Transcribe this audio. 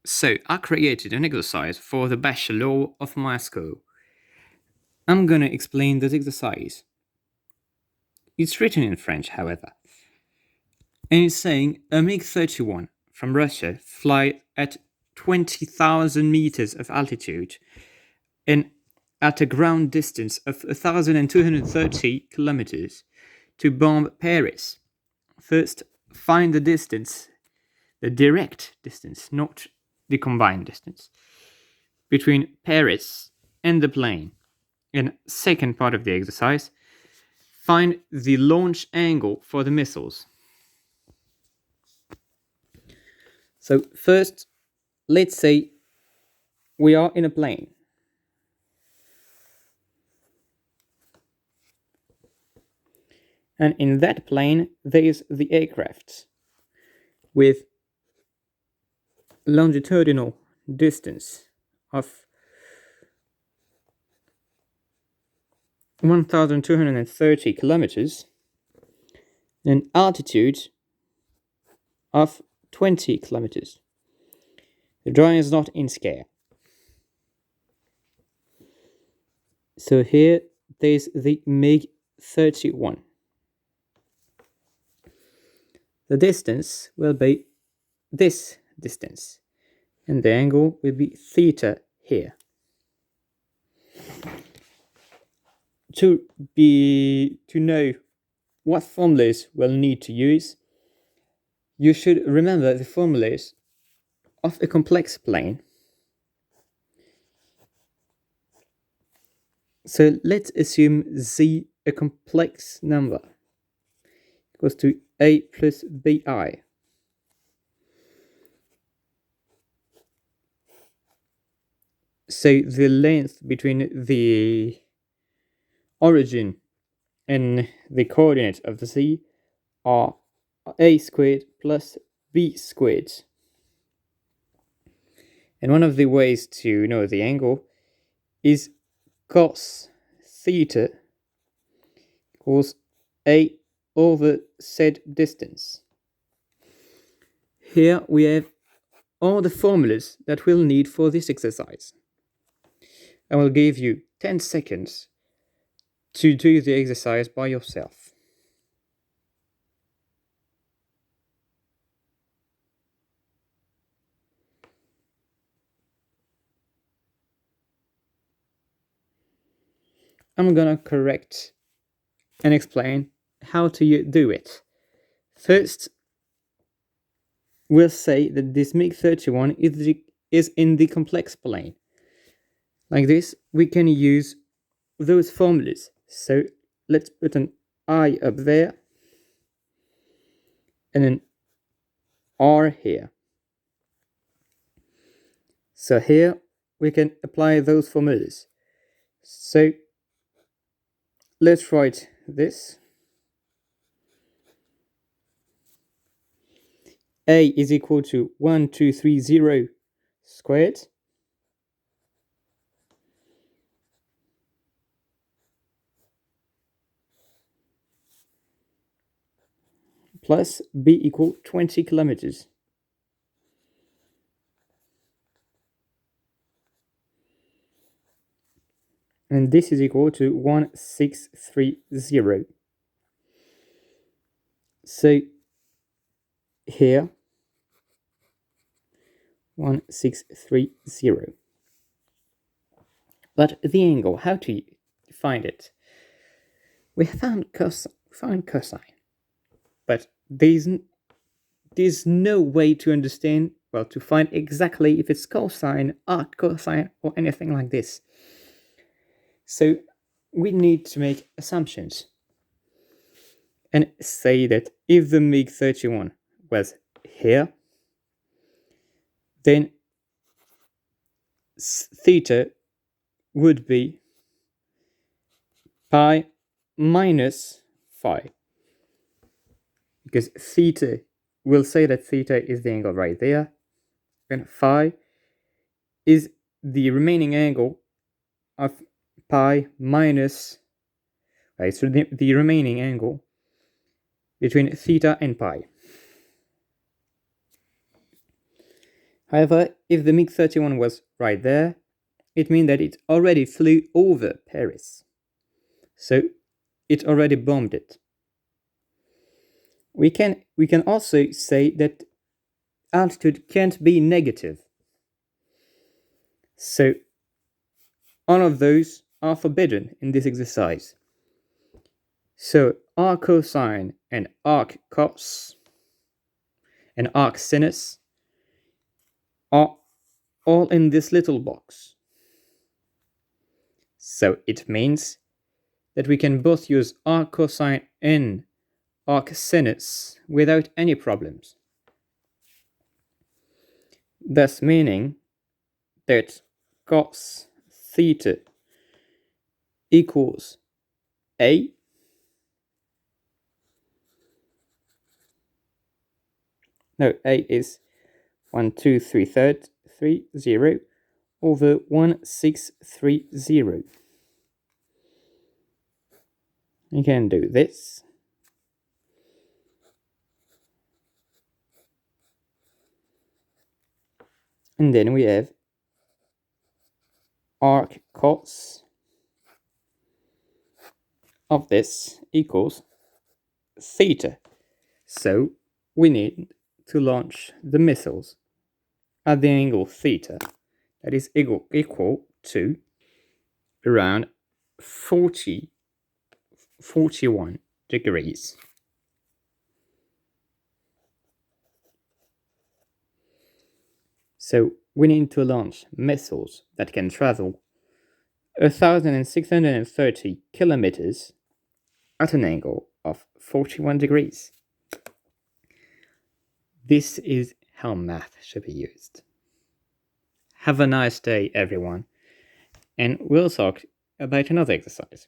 So I created an exercise for the Bachelor of my school. I'm gonna explain this exercise. It's written in French, however, and it's saying a MiG-31 from Russia fly at 20,000 meters of altitude and at a ground distance of 1,230 kilometers to bomb Paris. First, find the distance, the direct distance, not the combined distance, between Paris and the plane. And second part of the exercise, find the launch angle for the missiles. So first, let's say we are in a plane. And in that plane, there is the aircraft with longitudinal distance of 1,230 kilometers and altitude of 20 kilometers. The drawing is not in scale. So here there's the MiG-31. The distance will be this distance, and the angle will be theta here. To know what formulas we'll need to use, you should remember the formulas of a complex plane. So let's assume z a complex number equals to a plus bi. So the length between the origin and the coordinates of the z are a squared plus b squared. And one of the ways to know the angle is cos theta equals a over said distance. Here we have all the formulas that we'll need for this exercise. I will give you 10 seconds to do the exercise by yourself. I'm gonna correct and explain how to do it. First, we'll say that this MiG-31 is in the complex plane. Like this, we can use those formulas. So let's put an I up there and an R here. So here we can apply those formulas. So let's write this. A is equal to 1230 squared plus B equal 20 kilometers. And this is equal to 1630. So here 1630. But the angle, how to find it? We found cosine, but there's no way to understand, well, to find exactly if it's cosine, arc cosine, or anything like this. So we need to make assumptions and say that if the MiG-31 was here, then theta would be pi minus phi, because theta will say that theta is the angle right there, and phi is the remaining angle of pi minus, right, so the remaining angle between theta and pi. However, if the MiG-31 was right there, it means that it already flew over Paris. So it already bombed it. We can also say that altitude can't be negative. So all of those are forbidden in this exercise. So arc cosine and arc cos and arc sinus are all in this little box. So it means that we can both use arc cosine and arc sinus without any problems. Thus meaning that cos theta equals A is 1,2,3,30 over 1,630. You can do this. And then we have arc cos of this equals theta. So we need to launch the missiles at the angle theta that is equal to around 41 degrees. So we need to launch missiles that can travel 1,630 kilometers at an angle of 41 degrees. This is how math should be used. Have a nice day, everyone, and we'll talk about another exercise.